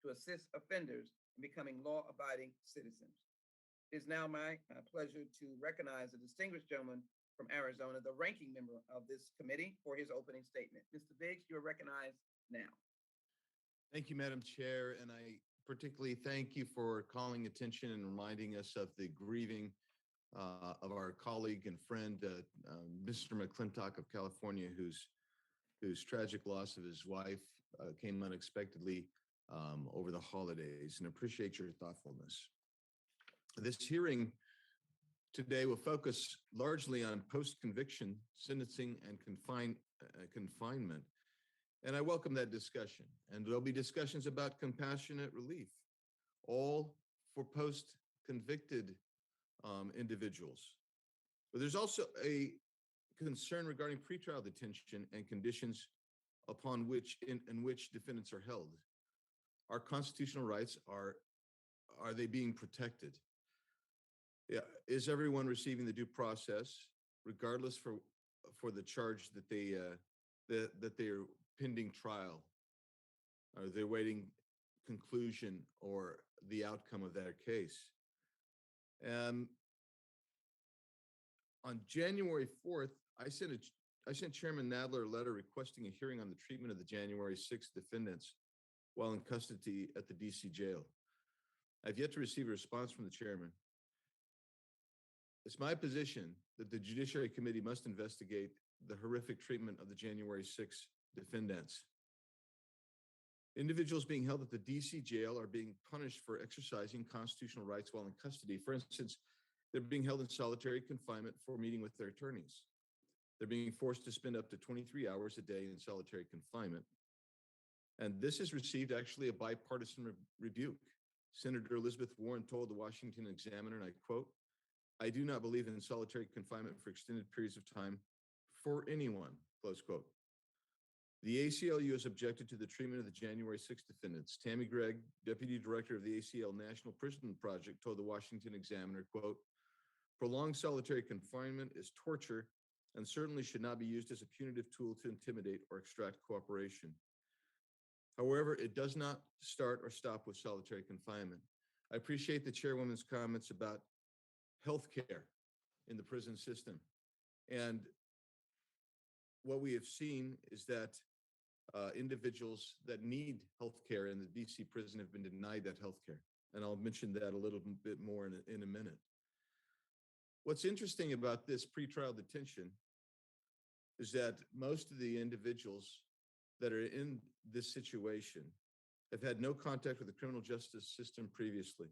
to assist offenders in becoming law-abiding citizens. It is now my pleasure to recognize a distinguished gentleman from Arizona, the ranking member of this committee, for his opening statement. Mr. Biggs, you're recognized now. Thank you, Madam Chair, and I particularly thank you for calling attention and reminding us of the grieving of our colleague and friend, Mr. McClintock of California, whose tragic loss of his wife came unexpectedly over the holidays, and appreciate your thoughtfulness. This hearing today will focus largely on post-conviction sentencing and confinement. And I welcome that discussion. And there'll be discussions about compassionate relief, all for post-convicted individuals. But there's also a concern regarding pretrial detention and conditions upon which in which defendants are held. Our constitutional rights, are they being protected? Yeah, is everyone receiving the due process, regardless for the charge that they are pending trial? Are they waiting conclusion or the outcome of their case? On January 4th, I sent Chairman Nadler a letter requesting a hearing on the treatment of the January 6th defendants while in custody at the DC jail. I've yet to receive a response from the chairman. It's my position that the Judiciary Committee must investigate the horrific treatment of the January 6th defendants. Individuals being held at the DC jail are being punished for exercising constitutional rights while in custody. For instance, they're being held in solitary confinement for meeting with their attorneys. They're being forced to spend up to 23 hours a day in solitary confinement. And this has received actually a bipartisan rebuke. Senator Elizabeth Warren told the Washington Examiner, and I quote, "I do not believe in solitary confinement for extended periods of time for anyone," close quote. The ACLU has objected to the treatment of the January 6th defendants. Tammy Gregg, Deputy Director of the ACL National Prison Project, told the Washington Examiner, quote, "Prolonged solitary confinement is torture and certainly should not be used as a punitive tool to intimidate or extract cooperation. However, it does not start or stop with solitary confinement." I appreciate the chairwoman's comments about healthcare in the prison system. And what we have seen is that individuals that need healthcare in the DC prison have been denied that healthcare. And I'll mention that a little bit more in a minute. What's interesting about this pretrial detention is that most of the individuals that are in this situation have had no contact with the criminal justice system previously.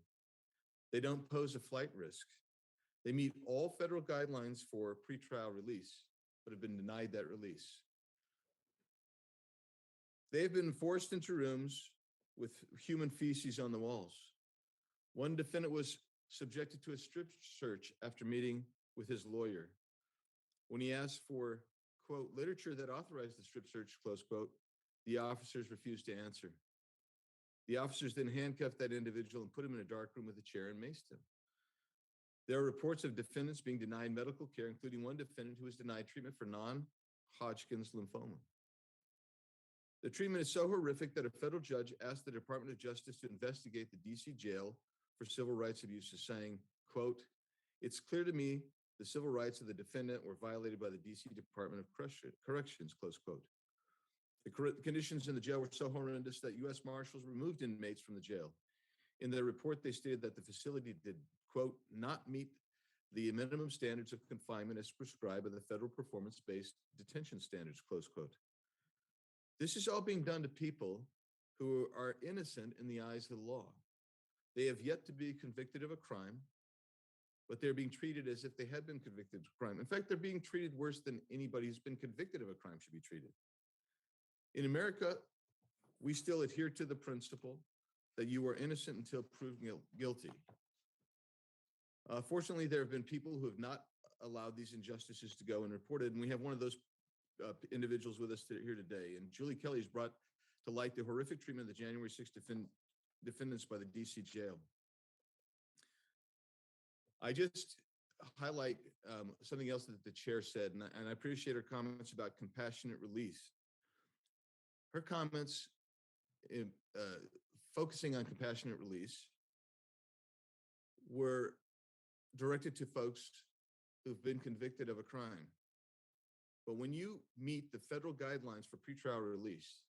They don't pose a flight risk. They meet all federal guidelines for pretrial release, but have been denied that release. They've been forced into rooms with human feces on the walls. One defendant was subjected to a strip search after meeting with his lawyer. When he asked for, quote, literature that authorized the strip search, close quote, the officers refused to answer. The officers then handcuffed that individual and put him in a dark room with a chair and maced him. There are reports of defendants being denied medical care, including one defendant who was denied treatment for non-Hodgkin's lymphoma. The treatment is so horrific that a federal judge asked the Department of Justice to investigate the DC jail for civil rights abuses, saying, quote, "It's clear to me the civil rights of the defendant were violated by the DC Department of Corrections," close quote. The conditions in the jail were so horrendous that U.S. Marshals removed inmates from the jail. In their report, they stated that the facility did, quote, "not meet the minimum standards of confinement as prescribed by the federal performance-based detention standards," close quote. This is all being done to people who are innocent in the eyes of the law. They have yet to be convicted of a crime, but they're being treated as if they had been convicted of a crime. In fact, they're being treated worse than anybody who's been convicted of a crime should be treated. In America, we still adhere to the principle that you are innocent until proven guilty. Fortunately, there have been people who have not allowed these injustices to go unreported, and we have one of those individuals with us here today. And Julie Kelly has brought to light the horrific treatment of the January 6th defendants by the DC jail. I just highlight something else that the chair said, and I appreciate her comments about compassionate release. Her comments focusing on compassionate release were directed to folks who've been convicted of a crime. But when you meet the federal guidelines for pretrial release,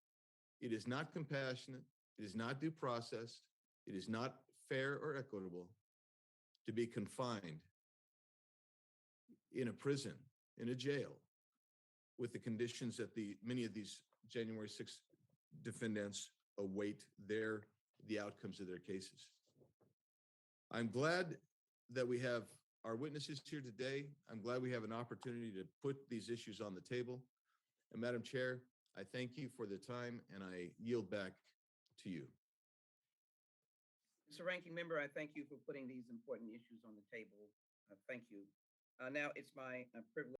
it is not compassionate, it is not due process, it is not fair or equitable to be confined in a prison, in a jail, with the conditions that many of these January 6th defendants await the outcomes of their cases. I'm glad that we have our witnesses here today. I'm glad we have an opportunity to put these issues on the table. And Madam Chair, I thank you for the time and I yield back to you. Mr. Ranking Member, I thank you for putting these important issues on the table. Thank you. Now it's my privilege